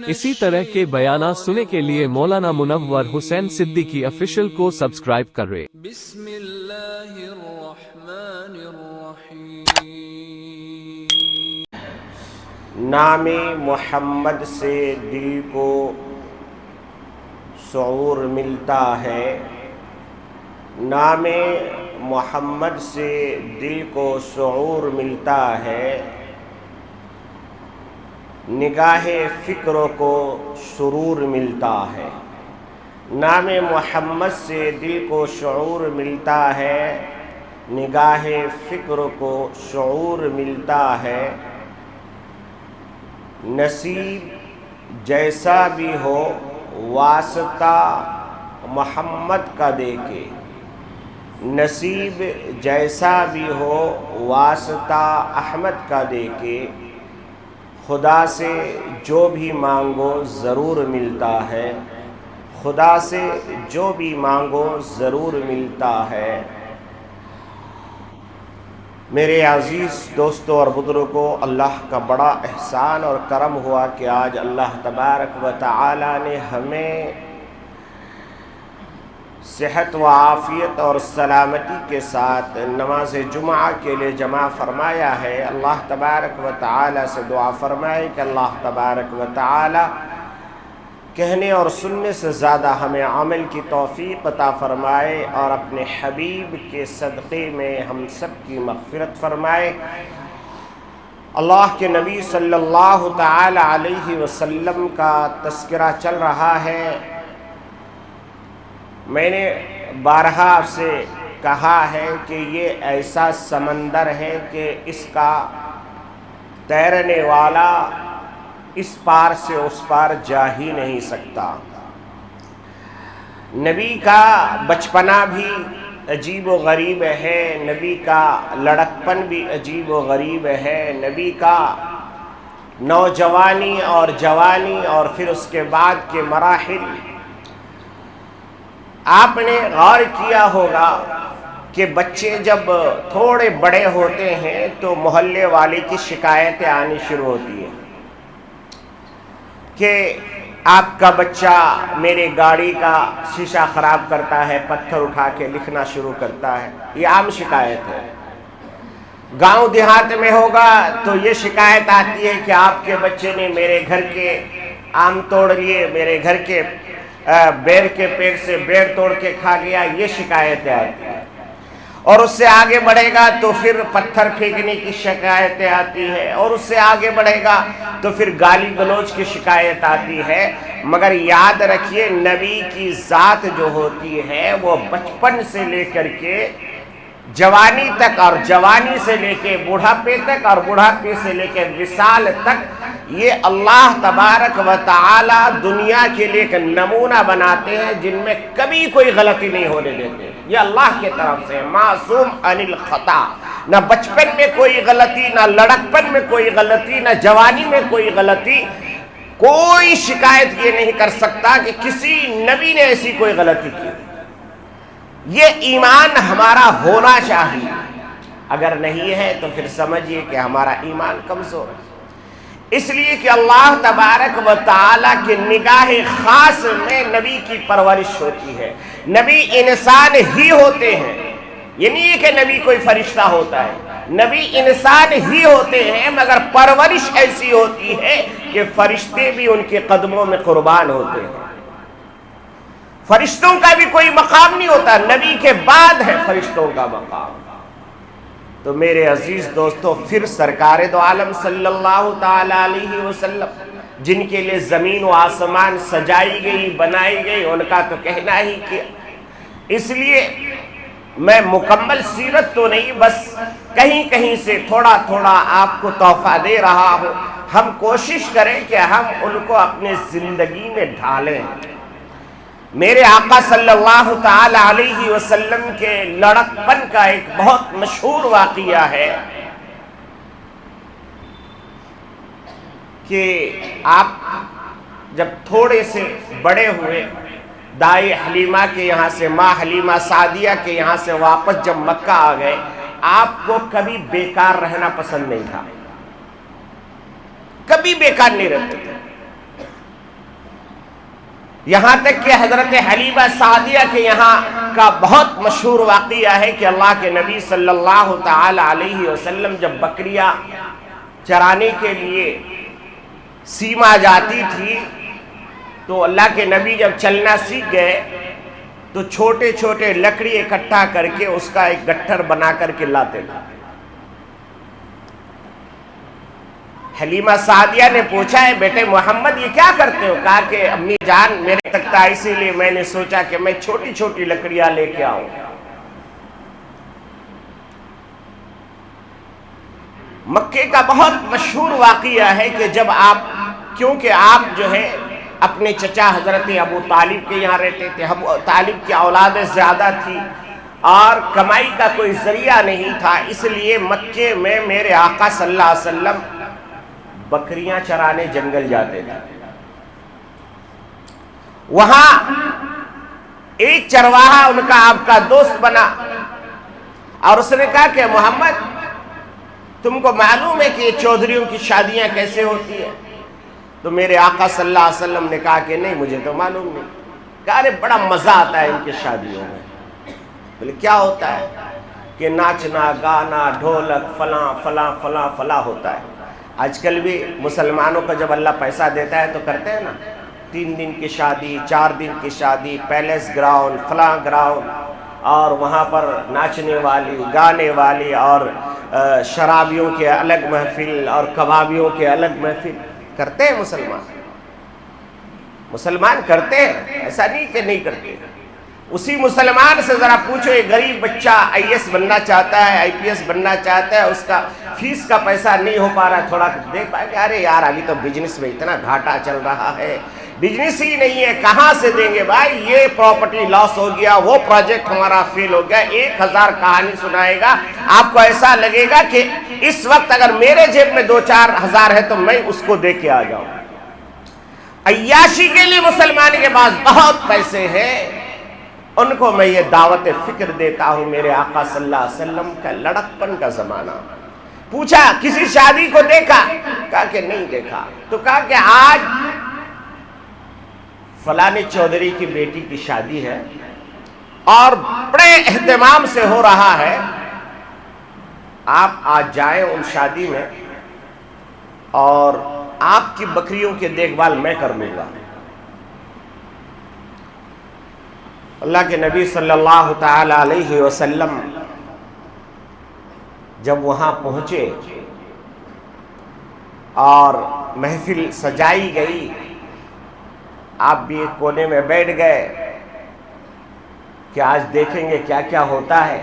اسی طرح کے بیانات سننے کے لیے مولانا منور حسین صدیقی آفیشل کو سبسکرائب کریں۔ بسم اللہ الرحمن الرحیم۔ نام محمد سے دل کو شعور ملتا ہے، نام محمد سے دل کو شعور ملتا ہے، نگاہ فکر کو سرور ملتا ہے۔ نام محمد سے دل کو شعور ملتا ہے، نگاہ فکر کو شعور ملتا ہے۔ نصیب جیسا بھی ہو واسطہ محمد کا دے کے، نصیب جیسا بھی ہو واسطہ احمد کا دے کے، خدا سے جو بھی مانگو ضرور ملتا ہے، خدا سے جو بھی مانگو ضرور ملتا ہے۔ میرے عزیز دوستوں اور بزرگوں، اللہ کا بڑا احسان اور کرم ہوا کہ آج اللہ تبارک و تعالی نے ہمیں صحت و عافیت اور سلامتی کے ساتھ نماز جمعہ کے لیے جمع فرمایا ہے۔ اللہ تبارک و تعالی سے دعا فرمائے کہ اللہ تبارک و تعالی کہنے اور سننے سے زیادہ ہمیں عمل کی توفیق عطا فرمائے اور اپنے حبیب کے صدقے میں ہم سب کی مغفرت فرمائے۔ اللہ کے نبی صلی اللہ تعالی علیہ وسلم کا تذکرہ چل رہا ہے۔ میں نے بارہا آپ سے کہا ہے کہ یہ ایسا سمندر ہے کہ اس کا تیرنے والا اس پار سے اس پار جا ہی نہیں سکتا۔ نبی کا بچپنا بھی عجیب و غریب ہے، نبی کا لڑکپن بھی عجیب و غریب ہے، نبی کا نوجوانی اور جوانی اور پھر اس کے بعد کے مراحل۔ آپ نے غور کیا ہوگا کہ بچے جب تھوڑے بڑے ہوتے ہیں تو محلے والے کی شکایتیں آنی شروع ہوتی ہیں کہ آپ کا بچہ میرے گاڑی کا شیشہ خراب کرتا ہے، پتھر اٹھا کے لکھنا شروع کرتا ہے۔ یہ عام شکایت ہے۔ گاؤں دیہات میں ہوگا تو یہ شکایت آتی ہے کہ آپ کے بچے نے میرے گھر کے آم توڑ لیے، میرے گھر کے بیر کے پیڑ سے بیر توڑ کے کھا گیا، یہ شکایتیں آتی ہیں۔ اور اس سے آگے بڑھے گا تو پھر پتھر پھینکنے کی شکایتیں آتی ہیں، اور اس سے آگے بڑھے گا تو پھر گالی گلوچ کی شکایت آتی ہے۔ مگر یاد رکھیے نبی کی ذات جو ہوتی ہے وہ بچپن سے لے کر کے جوانی تک، اور جوانی سے لے کے بڑھاپے تک، اور بڑھاپے سے لے کے وصال تک، یہ اللہ تبارک و تعالی دنیا کے لیے ایک نمونہ بناتے ہیں جن میں کبھی کوئی غلطی نہیں ہونے دیتے۔ یہ اللہ کی طرف سے معصوم عن الخطا، نہ بچپن میں کوئی غلطی، نہ لڑکپن میں کوئی غلطی، نہ جوانی میں کوئی غلطی۔ کوئی شکایت یہ نہیں کر سکتا کہ کسی نبی نے ایسی کوئی غلطی کی۔ یہ ایمان ہمارا ہونا چاہیے، اگر نہیں ہے تو پھر سمجھیے کہ ہمارا ایمان کمزور ہے۔ اس لیے کہ اللہ تبارک و تعالیٰ کی نگاہ خاص میں نبی کی پرورش ہوتی ہے۔ نبی انسان ہی ہوتے ہیں، یہ نہیں ہے کہ نبی کوئی فرشتہ ہوتا ہے، نبی انسان ہی ہوتے ہیں، مگر پرورش ایسی ہوتی ہے کہ فرشتے بھی ان کے قدموں میں قربان ہوتے ہیں۔ فرشتوں کا بھی کوئی مقام نہیں ہوتا، نبی کے بعد ہے فرشتوں کا مقام۔ تو میرے عزیز دوستو، پھر سرکار دو عالم صلی اللہ تعالی علیہ وسلم جن کے لیے زمین و آسمان سجائی گئی، بنائی گئی، ان کا تو کہنا ہی کیا۔ اس لیے میں مکمل سیرت تو نہیں، بس کہیں کہیں سے تھوڑا تھوڑا آپ کو تحفہ دے رہا ہوں۔ ہم کوشش کریں کہ ہم ان کو اپنے زندگی میں ڈھالیں۔ میرے آقا صلی اللہ تعالی علیہ وسلم کے لڑکپن کا ایک بہت مشہور واقعہ ہے کہ آپ جب تھوڑے سے بڑے ہوئے، دائی حلیمہ کے یہاں سے، ماں حلیمہ سعدیہ کے یہاں سے واپس جب مکہ آ گئے، آپ کو کبھی بیکار رہنا پسند نہیں تھا، کبھی بیکار نہیں رہتے تھے. یہاں تک کہ حضرت حلیمہ سعدیہ کے یہاں کا بہت مشہور واقعہ ہے کہ اللہ کے نبی صلی اللہ تعالی علیہ وسلم جب بکریاں چرانے کے لیے سیما جاتی تھی تو اللہ کے نبی جب چلنا سیکھ گئے تو چھوٹے چھوٹے لکڑی اکٹھا کر کے اس کا ایک گٹھر بنا کر کے لاتے تھے. حلیمہ سعدیہ نے پوچھا ہے بیٹے محمد یہ کیا کرتے ہو؟ کہا کہ امی جان میرے تک تھا اسی لیے میں نے سوچا کہ میں چھوٹی چھوٹی لکڑیاں لے کے آؤں. مکے کا بہت مشہور واقعہ ہے کہ جب کیونکہ آپ جو ہے اپنے چچا حضرت ابو طالب کے یہاں رہتے تھے. ابو طالب کی اولادیں زیادہ تھی اور کمائی کا کوئی ذریعہ نہیں تھا، اس لیے مکے میں میرے آقا صلی اللہ علیہ وسلم بکریاں چرانے جنگل جاتے تھے. وہاں ایک چرواہا ان کا آپ کا دوست بنا اور اس نے کہا کہ محمد تم کو معلوم ہے کہ یہ چودھریوں کی شادیاں کیسے ہوتی ہیں؟ تو میرے آقا صلی اللہ علیہ وسلم نے کہا کہ نہیں مجھے تو معلوم نہیں. کہا ارے بڑا مزہ آتا ہے ان کی شادیوں میں. بولے کیا ہوتا ہے؟ کہ ناچنا گانا ڈھولک فلاں فلاں فلاں فلاں ہوتا ہے. آج کل بھی مسلمانوں کو جب اللہ پیسہ دیتا ہے تو کرتے ہیں نا، 3 دن کی شادی 4 دن کی شادی، پیلیس گراؤنڈ فلاں گراؤنڈ، اور وہاں پر ناچنے والی گانے والی اور شرابیوں کے الگ محفل اور کبابیوں کے الگ محفل کرتے ہیں. مسلمان کرتے ہیں، ایسا نہیں کہ نہیں کرتے. اسی مسلمان سے ذرا پوچھو ایک غریب بچہ IAS بننا چاہتا ہے IPS بننا چاہتا ہے، اس کا فیس کا پیسہ نہیں ہو پا رہا، تھوڑا دیکھ پائے کہ ارے یار ابھی تو بزنس میں اتنا گھاٹا چل رہا ہے، بزنس ہی نہیں ہے کہاں سے دیں گے بھائی، یہ پراپرٹی لاس ہو گیا، وہ پروجیکٹ ہمارا فیل ہو گیا. 1000 کہانی سنائے گا، آپ کو ایسا لگے گا کہ اس وقت اگر میرے جیب میں 2-4 ہزار ہے تو میں اس کو دے کے آ جاؤں. عیاشی کے لیے مسلمان کے پاس بہت پیسے ہیں، ان کو میں یہ دعوت فکر دیتا ہوں. میرے آقا صلی اللہ علیہ وسلم کا لڑکپن کا زمانہ. پوچھا کسی شادی کو دیکھا؟ کہا کہ نہیں دیکھا. تو کہا کہ آج فلانے چودھری کی بیٹی کی شادی ہے اور بڑے اہتمام سے ہو رہا ہے، آپ آج جائیں ان شادی میں اور آپ کی بکریوں کی دیکھ بھال میں کر لوں گا. اللہ کے نبی صلی اللہ تعالی علیہ وسلم جب وہاں پہنچے اور محفل سجائی گئی، آپ بھی ایک کونے میں بیٹھ گئے کہ آج دیکھیں گے کیا کیا ہوتا ہے.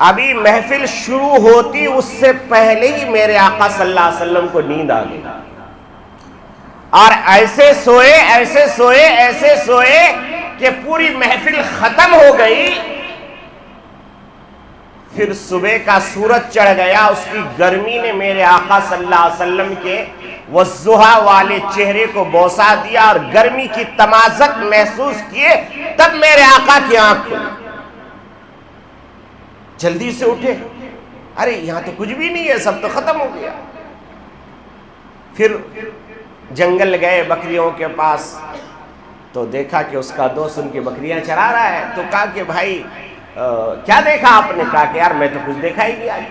ابھی محفل شروع ہوتی اس سے پہلے ہی میرے آقا صلی اللہ علیہ وسلم کو نیند آ گئی اور ایسے سوئے کہ پوری محفل ختم ہو گئی. پھر صبح کا سورج چڑھ گیا، اس کی گرمی نے میرے آقا صلی اللہ علیہ وسلم کے والضحیٰ والے چہرے کو بوسا دیا اور گرمی کی تمازت محسوس کیے. تب میرے آقا کی آنکھ کھلی، جلدی سے اٹھے، ارے یہاں تو کچھ بھی نہیں ہے، سب تو ختم ہو گیا. پھر جنگل گئے بکریوں کے پاس تو دیکھا کہ اس کا دوست ان کی بکریاں چرا رہا ہے. تو کہا کہ بھائی کیا دیکھا آپ نے؟ کہا کہ یار میں تو کچھ دیکھا ہی نہیں آج،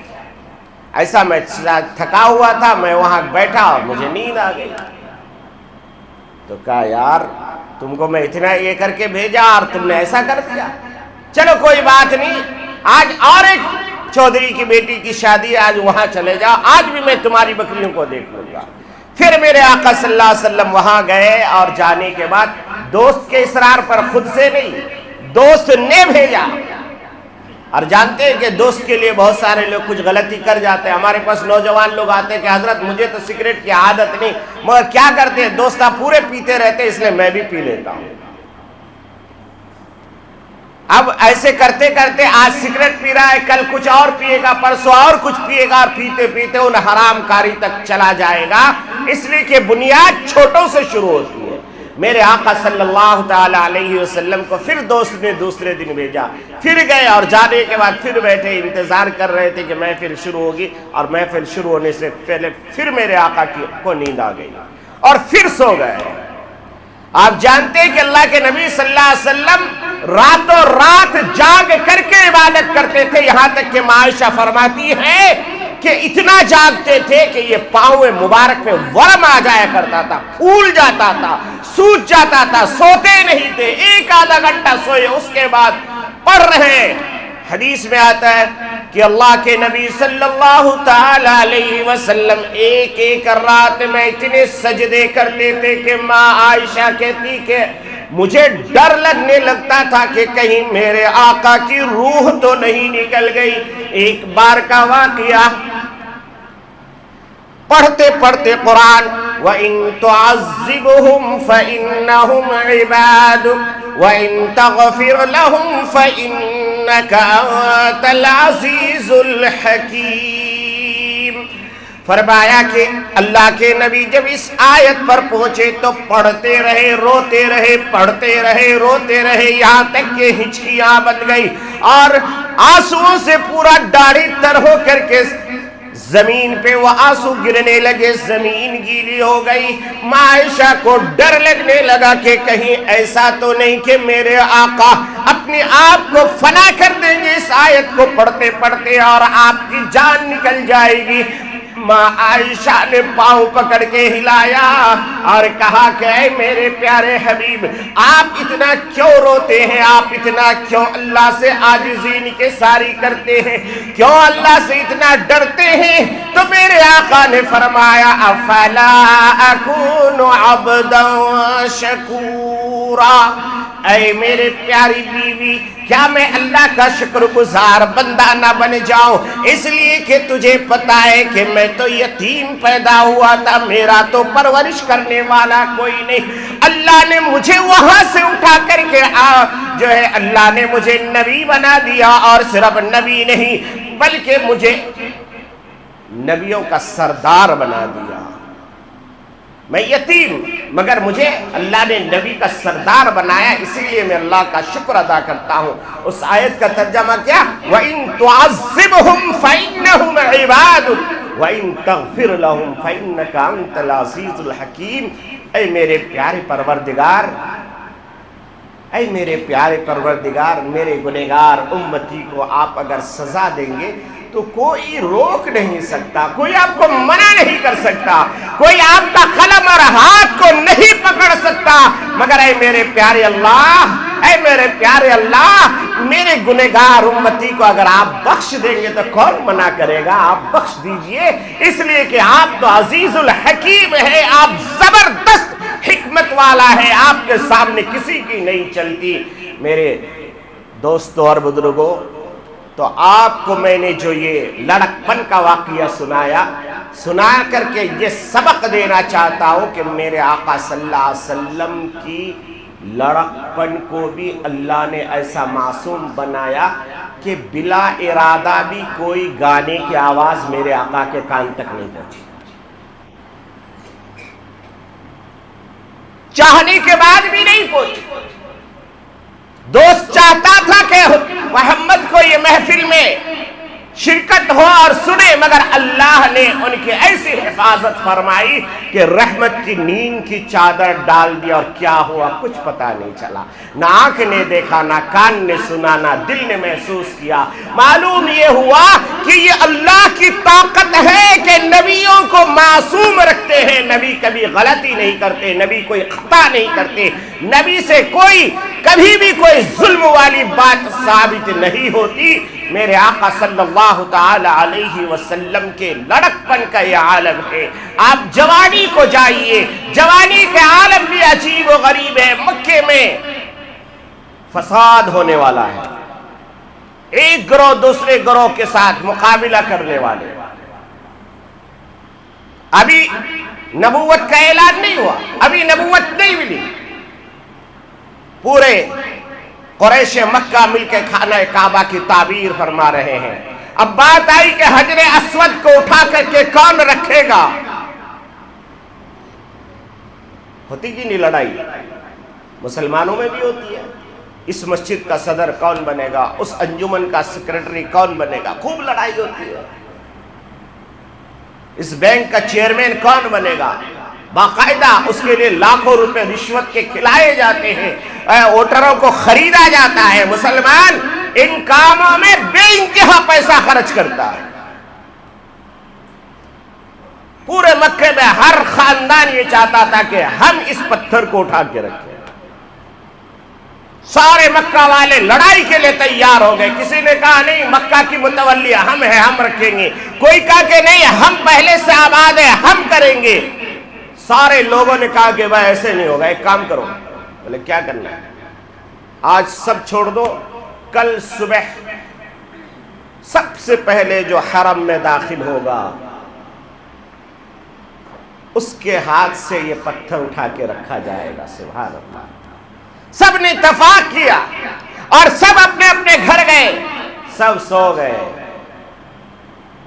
ایسا میں تھکا ہوا تھا، میں وہاں بیٹھا اور مجھے نیند آ گئی. تو کہا یار تم کو میں اتنا یہ کر کے بھیجا اور تم نے ایسا کر دیا. چلو کوئی بات نہیں، آج اور ایک چودھری کی بیٹی کی شادی، آج وہاں چلے جاؤ، آج بھی میں تمہاری بکریوں کو دیکھ لوں گا. پھر میرے آقا صلی اللہ علیہ وسلم وہاں گئے اور جانے کے بعد دوست کے اصرار پر، خود سے نہیں، دوست نے بھیجا. اور جانتے ہیں کہ دوست کے لیے بہت سارے لوگ کچھ غلطی کر جاتے ہیں. ہمارے پاس نوجوان لوگ آتے ہیں کہ حضرت مجھے تو سگریٹ کی عادت نہیں، مگر کیا کرتے ہیں دوست پورے پیتے رہتے اس لیے میں بھی پی لیتا ہوں. اب ایسے کرتے کرتے آج سگریٹ پی رہا ہے، کل کچھ اور پیے گا، پرسوں اور کچھ پیے گا، اور پیتے پیتے ان حرام کاری تک چلا جائے گا. اس لیے کہ بنیاد چھوٹوں سے شروع ہوتی ہے. میرے آقا صلی اللہ تعالی علیہ وسلم کو پھر دوست نے دوسرے دن بھیجا، پھر گئے اور جانے کے بعد پھر بیٹھے انتظار کر رہے تھے کہ محفل شروع ہوگی، اور محفل شروع ہونے سے پہلے پھر میرے آقا کو نیند آ گئی اور پھر سو گئے۔ آپ جانتے ہیں کہ اللہ کے نبی صلی اللہ علیہ وسلم راتوں رات جاگ کر کے عبادت کرتے تھے، یہاں تک کہ عائشہ فرماتی ہے کہ اتنا جاگتے تھے کہ یہ پاؤں مبارک میں ورم آ جایا کرتا تھا، پھول جاتا تھا، سوج جاتا تھا، سوتے نہیں تھے، ایک آدھا گھنٹہ سوئے اس کے بعد پڑھ رہے ہیں۔ حدیث میں آتا ہے کہ اللہ کے نبی صلی اللہ تعالی علیہ وسلم ایک ایک رات میں اتنے سجدے کرتے تھے کہ ماں عائشہ کہتی کہ مجھے ڈر لگنے لگتا تھا کہ کہیں میرے آقا کی روح تو نہیں نکل گئی۔ ایک بار کا واقعہ، پڑھتے پڑھتے قرآن، وَإِن تُعَذِّبْهُمْ فَإِنَّهُمْ عِبَادُكَ وَإِن تَغْفِرْ لَهُمْ فَإِنَّكَ أَنْتَ الْعَزِيزُ الْحَكِيمُ۔ فرمایا کہ اللہ کے نبی جب اس آیت پر پہنچے تو پڑھتے رہے، روتے رہے، پڑھتے رہے، روتے رہے، یہاں تک کہ ہچکیاں بن گئی اور آنسوؤں سے پورا داڑھی تر ہو کر کے زمین پہ وہ آنسو گرنے لگے، زمین گیلی ہو گئی۔ ماں عائشہ کو ڈر لگنے لگا کہ کہیں ایسا تو نہیں کہ میرے آقا اپنے آپ کو فنا کر دیں گے اس آیت کو پڑھتے پڑھتے اور آپ کی جان نکل جائے گی۔ ماں عائشہ نے پاؤں پکڑ کے ہلایا اور کہا کہ اے میرے پیارے حبیب، آپ اتنا کیوں روتے ہیں، آپ اتنا کیوں اللہ سے عاجزی انکساری کرتے ہیں، کیوں اللہ سے اتنا ڈرتے ہیں؟ تو میرے آقا نے فرمایا افلا اکون عبدا شکورا، اے میرے پیاری بیوی، کیا میں اللہ کا شکر گزار بندہ نہ بن جاؤں؟ اس لیے کہ تجھے پتا ہے کہ میں تو یتیم پیدا ہوا تھا، میرا تو پرورش کرنے والا کوئی نہیں۔ اللہ نے مجھے وہاں سے اٹھا کر کے جو ہے اللہ نے مجھے نبی بنا دیا، اور صرف نبی نہیں بلکہ مجھے نبیوں کا سردار بنا دیا۔ میں یتیم مگر مجھے اللہ نے نبی کا سردار بنایا، اسی لیے میں اللہ کا شکر ادا کرتا ہوں۔ اس آیت کا ترجمہ کیا؟ وَإِن تُعَذِّبْهُمْ فَإِنَّهُمْ عِبَادُكَ وَإِن تَغْفِرْ لَهُمْ فَإِنَّكَ أَنْتَ الْعَزِيزُ الْحَكِيمُ۔ اے میرے پیارے پروردگار، اے میرے پیارے پروردگار، میرے گنہگار امتی کو آپ اگر سزا دیں گے تو کوئی روک نہیں سکتا، کوئی آپ کو منع نہیں کر سکتا، کوئی آپ کا قلم اور ہاتھ کو نہیں پکڑ سکتا، مگر اے میرے پیارے اللہ، اے میرے پیارے اللہ، میرے گنہگار امتی کو اگر آپ بخش دیں گے تو کون منع کرے گا؟ آپ بخش دیجئے، اس لیے کہ آپ تو عزیز الحکیم ہے، آپ زبردست حکمت والا ہے، آپ کے سامنے کسی کی نہیں چلتی۔ میرے دوستو اور بزرگوں، تو آپ کو میں نے جو یہ لڑکپن کا واقعہ سنا کر کے یہ سبق دینا چاہتا ہوں کہ میرے آقا صلی اللہ علیہ وسلم کی لڑکپن کو بھی اللہ نے ایسا معصوم بنایا کہ بلا ارادہ بھی کوئی گانے کی آواز میرے آقا کے کان تک نہیں پہنچی، چاہنے کے بعد بھی نہیں پہنچی۔ دوست چاہتا تھا کہ محمد کو یہ محفل میں شرکت ہو اور سنے، مگر اللہ نے ان کی ایسی حفاظت فرمائی کہ رحمت کی نیند کی چادر ڈال دی، اور کیا ہوا کچھ پتا نہیں چلا، نہ آنکھ نے دیکھا، نہ کان نے سنا، نہ دل نے محسوس کیا۔ معلوم یہ ہوا کہ یہ اللہ کی طاقت ہے کہ نبیوں کو معصوم رکھتے ہیں، نبی کبھی غلطی نہیں کرتے، نبی کوئی خطا نہیں کرتے، نبی سے کوئی کبھی بھی کوئی ظلم والی بات ثابت نہیں ہوتی۔ میرے آقا صلی اللہ تعالی علیہ وسلم کے لڑکپن کا یہ عالم ہے۔ آپ جوانی کو جائیے، جوانی کے عالم بھی عجیب و غریب ہے۔ مکے میں فساد ہونے والا ہے، ایک گروہ دوسرے گروہ کے ساتھ مقابلہ کرنے والے۔ ابھی نبوت کا اعلان نہیں ہوا، ابھی نبوت نہیں ملی، پورے قریش مکہ مل کے خانہ کعبہ کی تعبیر فرما رہے ہیں۔ اب بات آئی کہ حجر اسود کو اٹھا کر کے کون رکھے گا؟ ہوتی کہ نہیں لڑائی؟ مسلمانوں میں بھی ہوتی ہے. اس مسجد کا صدر کون بنے گا، اس انجمن کا سیکرٹری کون بنے گا، خوب لڑائی ہوتی ہے. اس بینک کا چیئرمین کون بنے گا، باقاعدہ اس کے لیے لاکھوں روپے رشوت کے کھلائے جاتے ہیں، ووٹروں کو خریدا جاتا ہے. مسلمان ان کاموں میں بے انتہا پیسہ خرچ کرتا ہے. پورے مکے میں ہر خاندان یہ چاہتا تھا کہ ہم اس پتھر کو اٹھا کے رکھیں. سارے مکہ والے لڑائی کے لیے تیار ہو گئے. کسی نے کہا نہیں، مکہ کی متولی ہم ہیں، ہم رکھیں گے. کوئی کہا کہ نہیں، ہم پہلے سے آباد ہیں، ہم کریں گے. سارے لوگوں نے کہا کہ بھائی ایسے نہیں ہوگا، ایک کام کرو. بولے کیا کرنا ہے؟ آج سب چھوڑ دو، کل صبح سب سے پہلے جو حرم میں داخل ہوگا اس کے ہاتھ سے یہ پتھر اٹھا کے رکھا جائے گا. سبحان اللہ. سب نے اتفاق کیا اور سب اپنے اپنے گھر گئے، سب سو گئے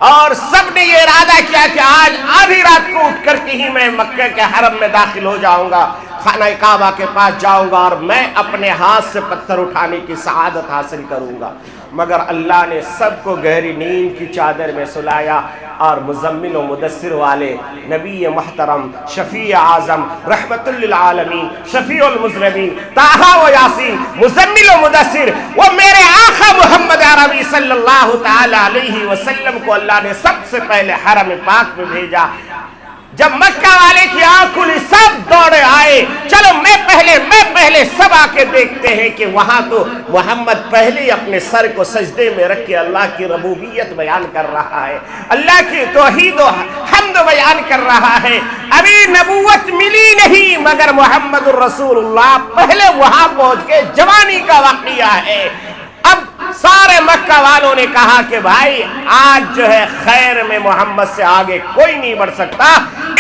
اور سب نے یہ ارادہ کیا کہ آج آدھی رات کو اٹھ کر کے ہی میں مکہ کے حرم میں داخل ہو جاؤں گا، خانہ کعبہ کے پاس جاؤں گا اور میں اپنے ہاتھ سے پتھر اٹھانے کی سعادت حاصل کروں گا. مگر اللہ نے سب کو گہری نیند کی چادر میں سلایا اور مزمل و مدثر والے نبی محترم، شفیع اعظم، رحمت للعالمین، شفیع المذنبین، طٰہٰ و یاسین، مزمل و مدثر، وہ میرے آقا محمد عربی صلی اللہ تعالی علیہ وسلم کو اللہ نے سب سے پہلے حرم پاک میں بھیجا. جب مکہ والے کی آنکھ کھلی سب دوڑے آئے، چلو میں پہلے سب آ کے دیکھتے ہیں کہ وہاں تو محمد پہلے ہی اپنے سر کو سجدے میں رکھ کے اللہ کی ربوبیت بیان کر رہا ہے، اللہ کی توحید و حمد بیان کر رہا ہے. ابھی نبوت ملی نہیں مگر محمد الرسول اللہ پہلے وہاں پہنچ کے جوانی کا واقعہ ہے. اب سارے مکہ والوں نے کہا کہ بھائی آج جو ہے خیر میں محمد سے آگے کوئی نہیں بڑھ سکتا،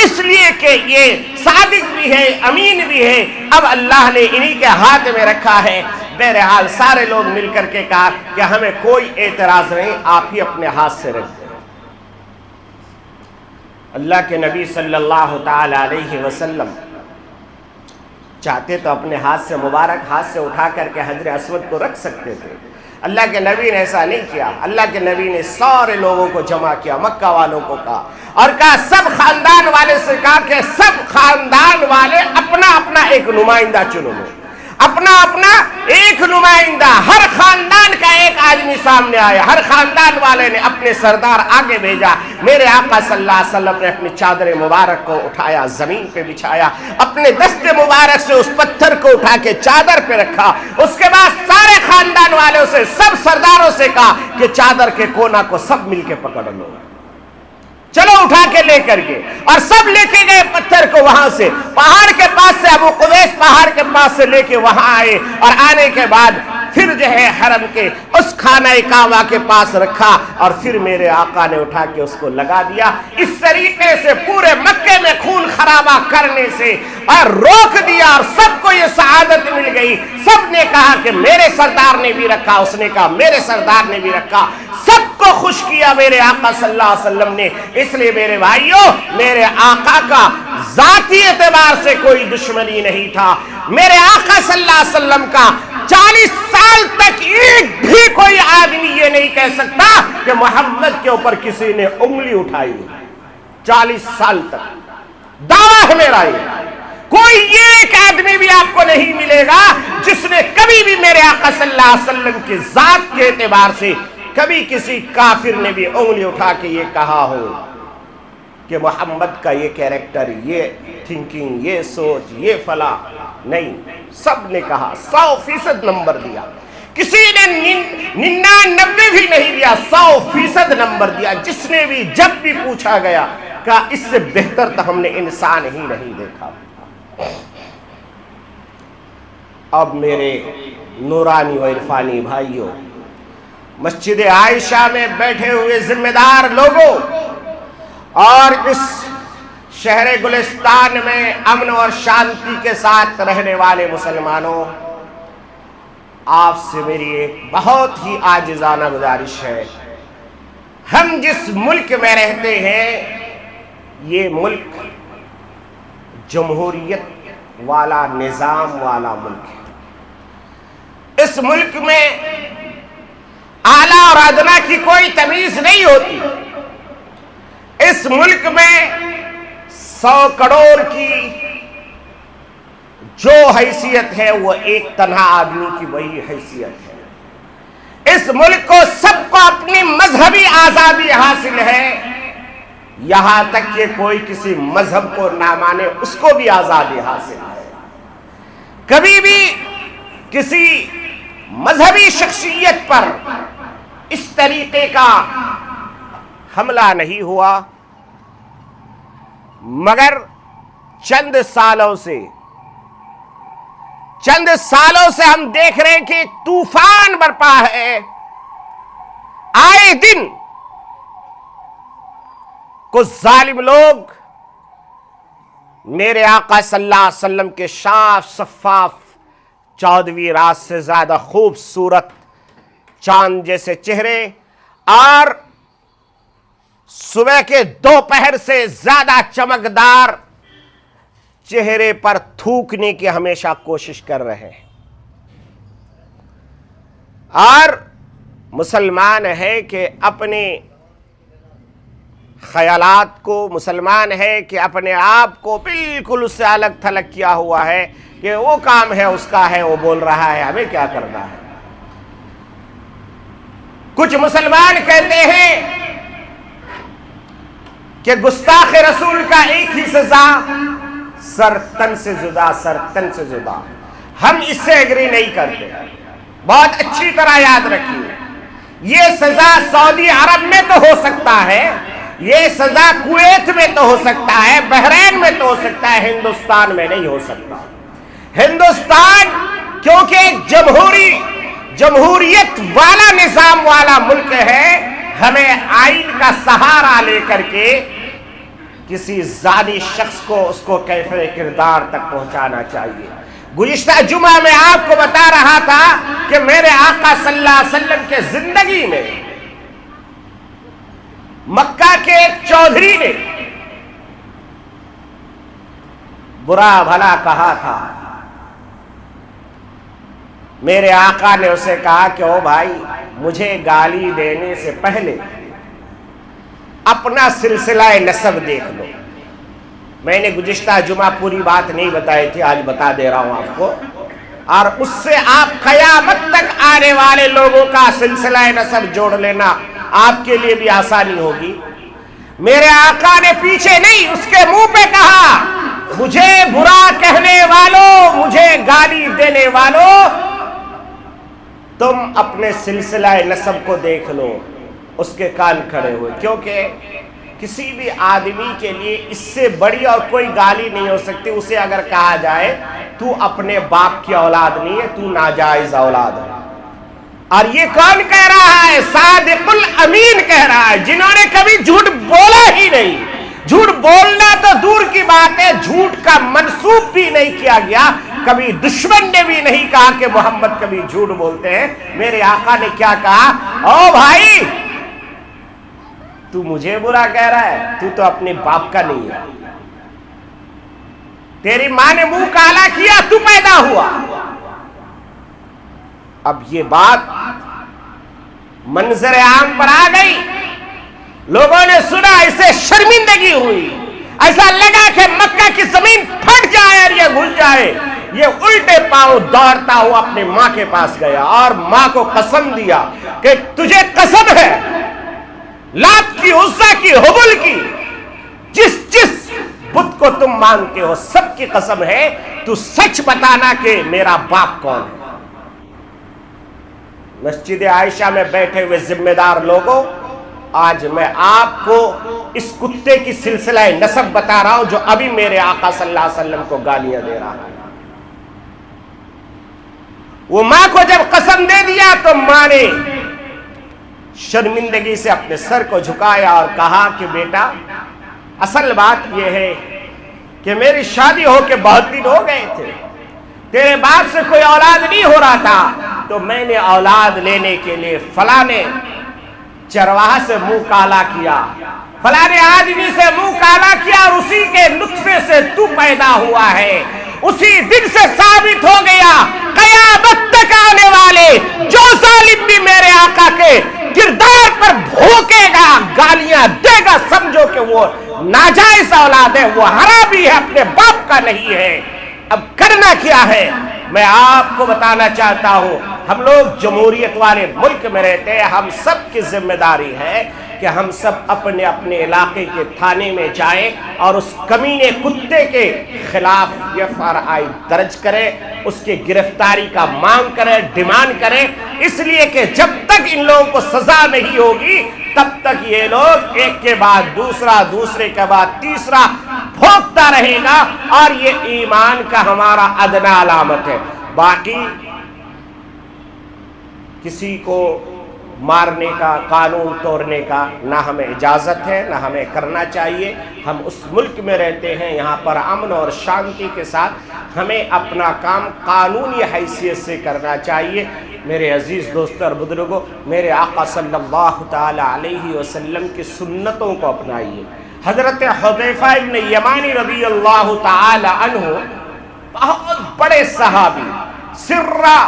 اس لیے کہ یہ صادق بھی ہے، امین بھی ہے، اب اللہ نے انہی کے ہاتھ میں رکھا ہے. بہرحال سارے لوگ مل کر کے کہا کہ ہمیں کوئی اعتراض نہیں، آپ ہی اپنے ہاتھ سے رکھ دیں. اللہ کے نبی صلی اللہ تعالی علیہ وسلم چاہتے تو اپنے ہاتھ سے، مبارک ہاتھ سے اٹھا کر کے حجر اسود کو رکھ سکتے تھے. اللہ کے نبی نے ایسا نہیں کیا. اللہ کے نبی نے سارے لوگوں کو جمع کیا، مکہ والوں کو کہا اور کہا، سب خاندان والے سے کہا کہ سب خاندان والے اپنا اپنا ایک نمائندہ چنو، اپنا اپنا ایک نمائندہ. ہر خاندان کا ایک آدمی سامنے آیا، ہر خاندان والے نے اپنے سردار آگے بھیجا. میرے آقا صلی اللہ علیہ وسلم نے اپنی چادر مبارک کو اٹھایا، زمین پہ بچھایا، اپنے دست مبارک سے اس پتھر کو اٹھا کے چادر پہ رکھا. اس کے بعد سارے خاندان والوں سے، سب سرداروں سے کہا کہ چادر کے کونا کو سب مل کے پکڑ لو، چلو اٹھا کے لے کر کے. اور سب لے کے گئے پتھر کو وہاں سے، پہاڑ کے پاس سے، ابو قبیس پہاڑ کے پاس سے لے کے وہاں آئے اور آنے کے بعد پھر جو ہے حرم کے اس خانہ کعبہ کے پاس رکھا اور پھر میرے آقا نے اٹھا کے اس کو لگا دیا. اس طریقے سے پورے مکے میں خون خرابہ کرنے سے اور روک دیا اور سب کو یہ سعادت مل گئی. سب نے کہا کہ میرے سردار نے بھی رکھا، اس نے کہا میرے سردار نے بھی رکھا. سب کو خوش کیا میرے آقا صلی اللہ علیہ وسلم نے. اس لیے میرے بھائیوں، میرے آقا کا ذاتی اعتبار سے کوئی دشمنی نہیں تھا. میرے آقا صلی اللہ علیہ وسلم کا 40 سال تک ایک بھی کوئی آدمی یہ نہیں کہہ سکتا کہ محمد کے اوپر کسی نے انگلی اٹھائی. 40 سال تک دعویٰ ہے میرا یہ. کوئی ایک آدمی بھی آپ کو نہیں ملے گا جس نے کبھی بھی میرے آقا صلی اللہ علیہ وسلم کی ذات کے اعتبار سے کبھی کسی کافر نے بھی انگلی اٹھا کے یہ کہا ہو کہ محمد کا یہ کیریکٹر، یہ تھنکنگ، یہ سوچ، یہ فلاں نہیں. سب نے کہا 100% نمبر دیا. کسی نے 99 بھی نہیں دیا، 100% نمبر دیا. جس نے بھی جب بھی پوچھا گیا کہا اس سے بہتر تو ہم نے انسان ہی نہیں دیکھا. اب میرے نورانی و عرفانی بھائیوں، مسجد عائشہ میں بیٹھے ہوئے ذمہ دار لوگوں اور اس شہر گلستان میں امن اور شانتی کے ساتھ رہنے والے مسلمانوں، آپ سے میری ایک بہت ہی عاجزانہ گزارش ہے. ہم جس ملک میں رہتے ہیں یہ ملک جمہوریت والا نظام والا ملک ہے۔ اس ملک میں اعلیٰ اور ادنا کی کوئی تمیز نہیں ہوتی۔ اس ملک میں 100 کروڑ کی جو حیثیت ہے وہ ایک تنہا آدمی کی وہی حیثیت ہے۔ اس ملک کو سب کو اپنی مذہبی آزادی حاصل ہے، یہاں تک کہ کوئی کسی مذہب کو نہ مانے اس کو بھی آزادی حاصل ہے۔ کبھی بھی کسی مذہبی شخصیت پر اس طریقے کا حملہ نہیں ہوا، مگر چند سالوں سے ہم دیکھ رہے ہیں کہ ایک طوفان برپا ہے۔ آئے دن کچھ ظالم لوگ میرے آقا صلی اللہ علیہ وسلم کے صاف شفاف 14ویں رات سے زیادہ خوبصورت چاند جیسے چہرے اور صبح کے دوپہر سے زیادہ چمکدار چہرے پر تھوکنے کی ہمیشہ کوشش کر رہے ہیں، اور مسلمان ہے کہ اپنے خیالات کو، مسلمان ہے کہ اپنے آپ کو بالکل اس سے الگ تھلگ کیا ہوا ہے کہ وہ کام ہے اس کا ہے، وہ بول رہا ہے، ہمیں کیا کرنا ہے۔ کچھ مسلمان کہتے ہیں کہ گستاخ رسول کا ایک ہی سزا، سر تن سے جدا، سر تن سے جدا۔ ہم اس سے ایگری نہیں کرتے۔ بہت اچھی طرح یاد رکھیے، یہ سزا سعودی عرب میں تو ہو سکتا ہے، یہ سزا کویت میں تو ہو سکتا ہے، بحرین میں تو ہو سکتا ہے، ہندوستان میں نہیں ہو سکتا۔ ہندوستان کیونکہ ایک جمہوریت والا نظام والا ملک ہے، ہمیں آئین کا سہارا لے کر کے کسی ذاتی شخص کو اس کو کیفر کردار تک پہنچانا چاہیے۔ گزشتہ جمعہ میں آپ کو بتا رہا تھا کہ میرے آقا صلی اللہ علیہ وسلم کے زندگی میں مکہ کے ایک چودھری نے برا بھلا کہا تھا۔ میرے آقا نے اسے کہا کہ او بھائی، مجھے گالی دینے سے پہلے اپنا سلسلہ نسب دیکھ لو۔ میں نے گزشتہ جمعہ پوری بات نہیں بتائی تھی، آج بتا دے رہا ہوں آپ کو، اور اس سے آپ قیامت تک آنے والے لوگوں کا سلسلہ نسب جوڑ لینا، آپ کے لیے بھی آسانی ہوگی۔ میرے آقا نے پیچھے نہیں، اس کے منہ پہ کہا، مجھے برا کہنے والوں، مجھے گالی دینے والوں، تم اپنے سلسلہ نسب کو دیکھ لو۔ اس کے کان کھڑے ہوئے، کیونکہ کسی بھی آدمی کے لیے اس سے بڑی اور کوئی گالی نہیں ہو سکتی۔ اسے اگر کہا جائے تو اپنے باپ کی اولاد نہیں ہے، تو ناجائز اولاد ہے۔ اور یہ کون کہہ رہا ہے؟ صادق الامین کہہ رہا ہے، جنہوں نے کبھی جھوٹ بولا ہی نہیں۔ جھوٹ بولنا تو دور کی بات ہے، جھوٹ کا منسوب بھی نہیں کیا گیا، کبھی دشمن نے بھی نہیں کہا کہ محمد کبھی جھوٹ بولتے ہیں۔ میرے آقا نے کیا کہا؟ او بھائی، تو مجھے برا کہہ رہا ہے، تو تو اپنے باپ کا نہیں ہے، تیری ماں نے منہ کالا کیا، تو پیدا ہوا۔ اب یہ بات منظر عام پر آ گئی، لوگوں نے سنا، اسے شرمندگی ہوئی، ایسا لگا کہ مکہ کی زمین پھٹ جائے اور یہ گھل جائے۔ یہ الٹے پاؤں دوڑتا ہوا اپنے ماں کے پاس گیا اور ماں کو قسم دیا کہ تجھے قسم ہے لات کی، عزا کی، حبل کی، جس بت کو تم مانتے ہو سب کی قسم ہے، تو سچ بتانا کہ میرا باپ کون ہے۔ مسجد عائشہ میں بیٹھے ہوئے ذمہ دار لوگوں، آج میں آپ کو اس کتے کی سلسلہ نسب بتا رہا ہوں جو ابھی میرے آقا صلی اللہ علیہ وسلم کو گالیاں دے رہا ہے۔ وہ ماں کو جب قسم دے دیا تو ماں نے شرمندگی سے اپنے سر کو جھکایا اور کہا کہ بیٹا، اصل بات یہ ہے کہ میری شادی ہو کے بہت دن ہو گئے تھے، تیرے باپ سے کوئی اولاد نہیں ہو رہا تھا، تو میں نے اولاد لینے کے لیے فلاں نے چرواہا سے منہ کالا کیا، فلاں آدمی سے منہ کالا کیا، اور اسی کے نطفے سے تو پیدا ہوا ہے۔ اسی دن سے ثابت ہو گیا قیامت تک آنے والے جو ظالم بھی میرے آقا کے کردار پر بھوکے گا، گالیاں دے گا، سمجھو کہ وہ ناجائز اولاد ہے، وہ حرامی ہے، اپنے باپ کا نہیں ہے۔ اب کرنا کیا ہے؟ میں آپ کو بتانا چاہتا ہوں، ہم لوگ جمہوریت والے ملک میں رہتے ہیں، ہم سب کی ذمہ داری ہے کہ ہم سب اپنے اپنے علاقے کے تھانے میں جائیں اور اس کمینے کتے کے خلاف FRI درج کریں، اس کی گرفتاری کا مانگ کریں، ڈیمانڈ کریں، اس لیے کہ جب تک ان لوگوں کو سزا نہیں ہوگی تب تک یہ لوگ ایک کے بعد دوسرا، دوسرے کے بعد تیسرا بھوکتا رہے گا، اور یہ ایمان کا ہمارا ادنا علامت ہے۔ باقی کسی کو مارنے کا، قانون توڑنے کا نہ ہمیں اجازت ہے، نہ ہمیں کرنا چاہیے۔ ہم اس ملک میں رہتے ہیں، یہاں پر امن اور شانتی کے ساتھ ہمیں اپنا کام قانونی حیثیت سے کرنا چاہیے۔ میرے عزیز دوستوں اور بزرگوں، میرے آقا صلی اللہ تعالی علیہ وسلم کی سنتوں کو اپنائیے۔ حضرت حذیفہ ابن یمانی رضی اللہ تعالی عنہ بہت بڑے صحابی، سرا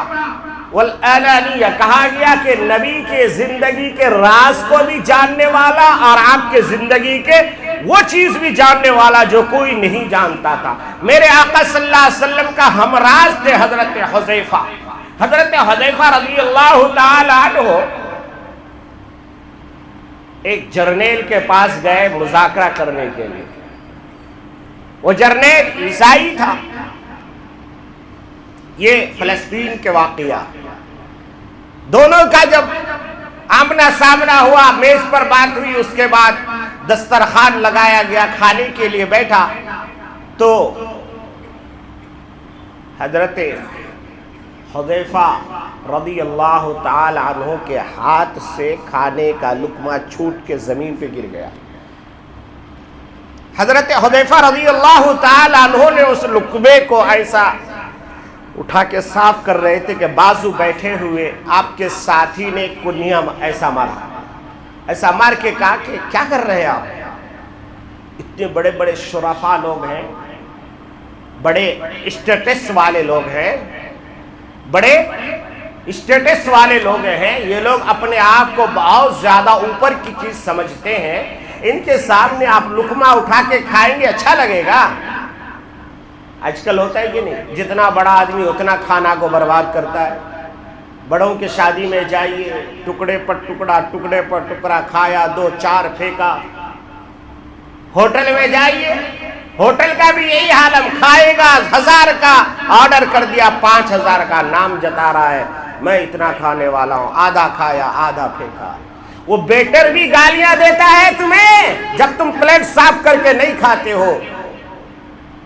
والعلانیہ، کہا گیا کہ نبی کے زندگی کے راز کو بھی جاننے والا اور آپ کے زندگی کے وہ چیز بھی جاننے والا جو کوئی نہیں جانتا تھا۔ میرے آقا صلی اللہ علیہ وسلم کا ہمراز تھے حضرت حذیفہ۔ حضرت حذیفہ رضی اللہ تعالی عنہ ایک جرنیل کے پاس گئے مذاکرہ کرنے کے لیے۔ وہ جرنیل عیسائی تھا۔ یہ فلسطین کے واقعہ، دونوں کا جب آمنا سامنا ہوا، میز پر بات ہوئی، اس کے بعد دسترخوان لگایا گیا، کھانے کے لیے بیٹھا، تو حضرت حذیفہ رضی اللہ تعالی عنہ کے ہاتھ سے کھانے کا لقمہ چھوٹ کے زمین پہ گر گیا۔ حضرت حذیفہ رضی اللہ تعالی عنہ نے اس لقمے کو ایسا اٹھا کے صاف کر رہے تھے کہ بازو بیٹھے ہوئے آپ کے ساتھی نے کنیا ایسا مار کے کہا کہ کیا کر رہے ہیں آپ؟ اتنے بڑے بڑے شرفا لوگ ہیں، بڑے اسٹیٹس والے لوگ ہیں، بڑے اسٹیٹس والے لوگ ہیں، یہ لوگ اپنے آپ کو بہت زیادہ اوپر کی چیز سمجھتے ہیں، ان کے سامنے آپ لقمہ اٹھا کے کھائیں گے اچھا لگے گا؟ آج کل ہوتا ہے کہ نہیں، جتنا بڑا آدمی اتنا کھانا کو برباد کرتا ہے۔ بڑوں کے شادی میں جائیے، ٹکڑے پر ٹکڑا، ٹکڑے پر ٹکڑا کھایا، 2-4 پھینکا۔ ہوٹل میں جائیے، ہوٹل کا بھی یہی حال، ہم کھائے گا 1000 کا آرڈر کر دیا، 5000 کا نام جتا رہا ہے، میں اتنا کھانے والا ہوں، آدھا کھایا آدھا پھینکا۔ وہ بیٹر بھی گالیاں دیتا ہے تمہیں جب تم پلیٹ صاف کر کے نہیں کھاتے ہو،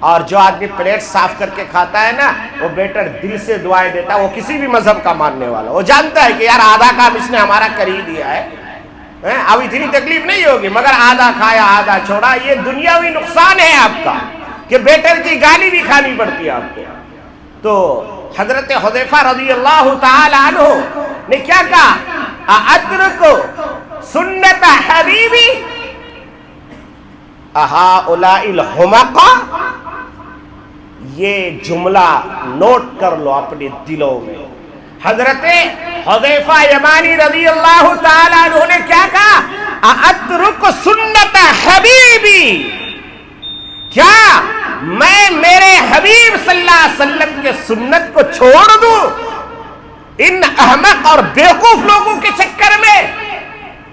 اور جو آدمی پلیٹ صاف کر کے کھاتا ہے نا، وہ بیٹر دل سے دعائیں دیتا ہے، وہ کسی بھی مذہب کا ماننے والا، وہ جانتا ہے کہ یار آدھا کام اس نے ہمارا کر ہی دیا ہے، اب اتنی تکلیف نہیں ہوگی، مگر آدھا کھایا آدھا چھوڑا۔ یہ دنیاوی نقصان ہے آپ کا کہ بیٹر کی گالی بھی کھانی پڑتی ہے آپ کو۔ تو حضرت حذیفہ رضی اللہ تعالی عنہ نے کیا کہا؟ اترک سنت حبیبی اہؤلاء الحمقاء۔ یہ جملہ نوٹ کر لو اپنے دلوں میں۔ حضرت حذیفہ یمانی رضی اللہ تعالی عنہ نے کیا کہا؟ اترک سنت حبیبی، کیا میں میرے حبیب صلی اللہ علیہ وسلم کے سنت کو چھوڑ دوں ان احمق اور بیوقوف لوگوں کے چکر میں؟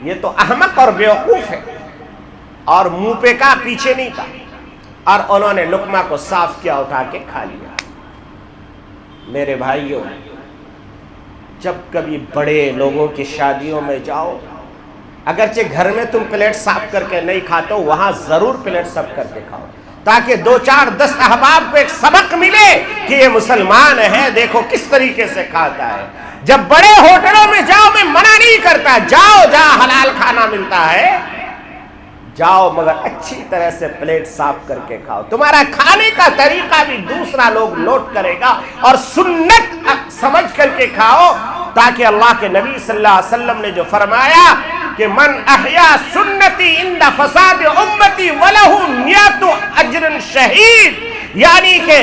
یہ تو احمق اور بیوقوف ہے، اور منہ پہ کا پیچھے نہیں کا، اور انہوں نے لقمہ کو صاف کیا، اٹھا کے کھا لیا۔ میرے بھائیوں، جب کبھی بڑے لوگوں کی شادیوں میں جاؤ، اگرچہ گھر میں تم پلیٹ صاف کر کے نہیں کھاتے ہو، وہاں ضرور پلیٹ صاف کر کے کھاؤ، تاکہ 2-4-10 احباب کو ایک سبق ملے کہ یہ مسلمان ہے، دیکھو کس طریقے سے کھاتا ہے۔ جب بڑے ہوٹلوں میں جاؤ، میں منع نہیں کرتا، جاؤ جہاں حلال کھانا ملتا ہے جاؤ، مگر اچھی طرح سے پلیٹ صاف کر کے کھاؤ، تمہارا کھانے کا طریقہ بھی دوسرا لوگ نوٹ کرے گا، اور سنت سمجھ کر کے کھاؤ، تاکہ اللہ کے نبی صلی اللہ علیہ وسلم نے جو فرمایا کہ من احیا سنتی عند فساد امتی ولہ نیت اجر شہید، یعنی کہ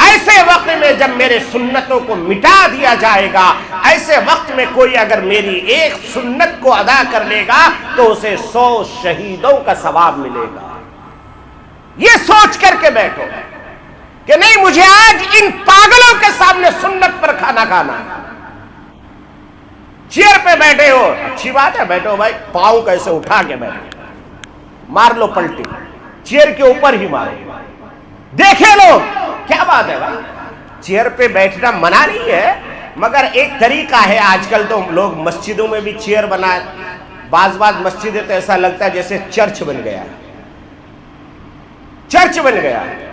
ایسے وقت میں جب میرے سنتوں کو مٹا دیا جائے گا، ایسے وقت میں کوئی اگر میری ایک سنت کو ادا کر لے گا تو اسے 100 شہیدوں کا ثواب ملے گا۔ یہ سوچ کر کے بیٹھو کہ نہیں مجھے آج ان پاگلوں کے سامنے سنت پر کھانا کھانا ہے۔ چیئر پہ بیٹھے ہو، اچھی بات ہے، بیٹھو بھائی، پاؤں کیسے اٹھا کے بیٹھو، مار لو پلٹی، چیئر کے اوپر ہی مارو، دیکھے لو کیا بات ہے بھائی۔ چیئر پہ بیٹھنا منع نہیں ہے، مگر ایک طریقہ ہے۔ آج کل تو لوگ مسجدوں میں بھی چیئر بنائے، بعض مسجدیں تو ایسا لگتا ہے جیسے چرچ بن گیا ہے، چرچ بن گیا ہے۔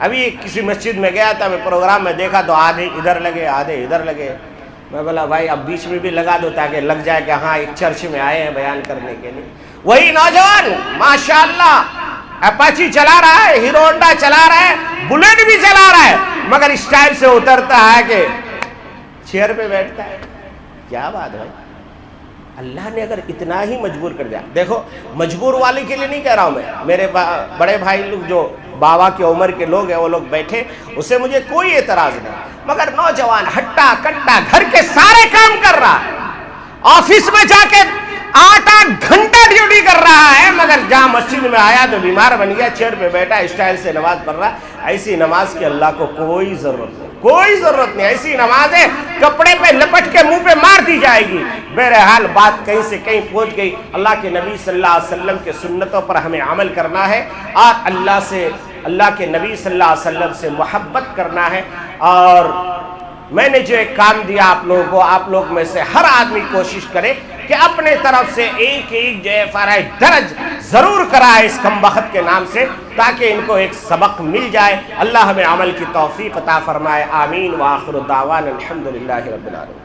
ابھی کسی مسجد میں گیا تھا، میں پروگرام میں دیکھا تو آدھے ادھر لگے آدھے ادھر لگے، میں بولا بھائی اب بیچ میں بھی لگا دو تاکہ لگ جائے کہ ہاں ایک چرچ میں آئے ہیں بیان کرنے کے لیے۔ وہی نوجوان ماشاءاللہ اپاچی چلا رہا ہے، ہیرو ہونڈا چلا رہا ہے، بلیٹ بھی چلا رہا ہے، مگر اسٹائل سے اترتا ہے کہ چیئر پہ بیٹھتا ہے۔ کیا بات ہے، اللہ نے اگر اتنا ہی مجبور کر دیا۔ دیکھو مجبور والے کے لیے نہیں کہہ رہا ہوں میں، میرے بڑے بھائی لوگ جو بابا کی عمر کے لوگ ہیں وہ لوگ بیٹھے، اسے مجھے کوئی اعتراض نہیں، مگر نوجوان ہٹا کٹا گھر کے سارے کام کر رہا ہے، آفس میں جا کے 8 گھنٹہ ڈیوٹی کر رہا ہے، مگر جہاں مسجد میں آیا تو بیمار بن گیا، چیئر پہ بیٹھا اسٹائل سے نماز پڑھ رہا ہے۔ ایسی نماز کی اللہ کو کوئی ضرورت نہیں، کوئی ضرورت نہیں۔ ایسی نماز ہے کپڑے پہ لپٹ کے منہ پہ مار دی جائے گی۔ بہرحال بات کہیں سے کہیں پہنچ گئی۔ اللہ کے نبی صلی اللہ علیہ وسلم کے سنتوں پر ہمیں عمل کرنا ہے، اور اللہ کے نبی صلی اللہ علیہ وسلم سے محبت کرنا ہے۔ اور میں نے جو ایک کام دیا آپ لوگوں کو، آپ لوگ میں سے ہر آدمی کوشش کرے کہ اپنے طرف سے ایک جو فرائض درج ضرور کرائے اس کم بخت کے نام سے، تاکہ ان کو ایک سبق مل جائے۔ اللہ ہمیں عمل کی توفیق عطا فرمائے، آمین۔ وآخر دعوانا الحمدللہ رب العالمین۔